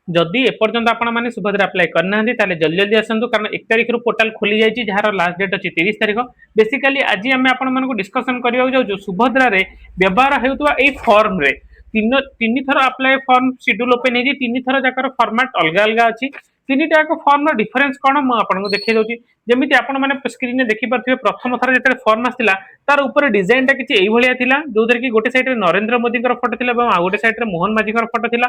जदि एपर्यंत आपण मैंने सुभद्रा अप्लाई करना ताले जल्दी जल्दी आसतु कारण 1 तारिख रु पोर्टाल खोली जाइए जार लास्ट डेट अच्छी 30 तारिख। बेसिकाली आज आम आपको डिस्कसन करने जाऊँ सुभद्रा रे व्यवहार होता फॉर्म रे तीन थर अप्लाई फॉर्म शेड्यूल ओपन है तीन थर जाकर फॉर्मेट अलग अलग अच्छी तीन टाक फॉर्म डिफरेन्स कौन मुझे देखी दूसरी जमी आपने स्क्रीन में देखिपे प्रथम थर जो फॉर्म आसाला तार ऊपर डिजाइन टा किसी यही जो कि गोटे सैड्रे नरेंद्र मोदी फोटो थी आ गोटे सैड्रे मोहन माझी फोटो थी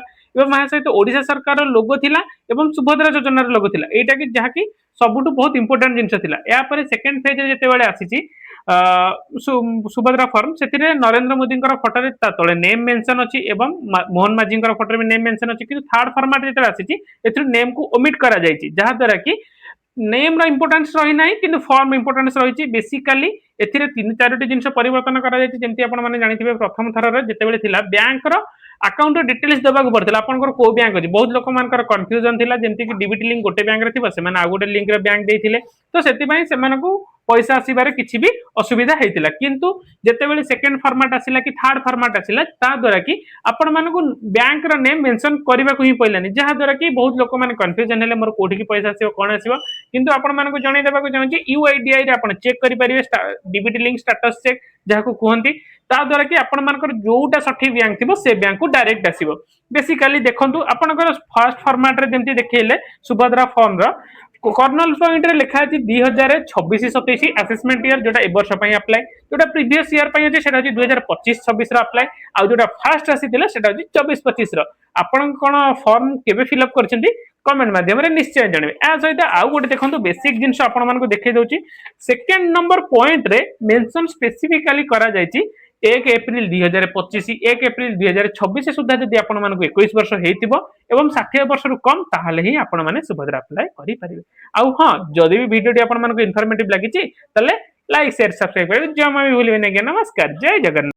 सहित ओडिशा सरकार लोगो थिला एवं सुभद्रा योजनार लोगो थिला एटा कि जहाँकि सबुठु बहुत इंपोर्टेंट जिनस थिला या पर सेकंड फेज रे जेते बेले आसीची सुभद्रा फॉर्म से नरेंद्र मोदी फोटो तले नेम मेंशन अच्छी एवं मोहन माझी फोटो भी नेम मेंशन अच्छी किंतु थर्ड फॉर्मेट जेते आसीची एथु नेम को ओमिट करा जायछि जहाँ द्वारा कि नेम रो इंपोर्टेंस रही ना कि फॉर्म इंपोर्टेंस रही बेसिकाली एथिरे तीन चारोटी जिनस परिवर्तन करा जायछि जेंति आपण माने जानिथिबे प्रथम थर रे जेते बेले थिला बैंक रो अकाउंट डिटेल्स देवाक पड़ता आपंकर को बैंक अच्छी बहुत लोक मान कन्फ्यूजन थी जमी कि डीबीटी लिंक गोटे बैंक थी से आ गोटे लिंक बैंक देते तो से पैसा आसबार किसी भी असुविधा होता किंतु जितेबाला सेकेंड फॉर्मेट आसला कि थर्ड फॉर्मेट आसला द्वारा कि आपण मानक बैंक रो नेम मेंशन करने को ही पड़ानी जहाँ द्वारा कि बहुत लोक मैंने कन्फ्यूजन है मोर कौटी पैसा आसो कौन आसो किंतु आपण मानक जन देवाक चाहिए यूआईडीआई आप चेक करेंगे डीबीटी लिंक स्टेटस चेक जहाँ कहते द्वारा कि आपण मानकर जोटा सठिक बैंक थी से बैंक को डायरेक्ट आसो बेसिकाली देखो आपंकर फर्स्ट फॉर्मेट रे जमी देखिए सुभद्रा फॉर्म रो कर्नल पॉइंट रे लिखा है 2026-27 असेसमेंट ईयर जोटा ए वर्ष अप्लाई जोटा प्रीवियस ईयर अच्छे से 2025-26 अप्लाई आ जोटा फास्ट आसीथिला सेटा 24-25 आपण कोन फॉर्म केबे फिल अप करछंती कमेंट माध्यम रे निश्चय जानबे आ सहित आउ गोटे देखंतु बेसिक जिंस आपण मानको देखै दोची सेकंड नंबर पॉइंट रे मेंशन स्पेसिफिकली करा जायछि 1 एप्रिल 2025 1 एप्रिल 2026 सुधा जदि आपण मानको 21 वर्ष हेतिबो एवं 60 वर्ष रु कम ताहाले ही आपण माने सुभद्रा अप्लाई करि परिबे आउ हां जदि भी वीडियो आपण मानको इन्फॉर्मेटिव लागिछि तले लाइक शेयर सब्सक्राइब कर जमा भी भूलिबे नै। नमस्कार, जय जगन्नाथ।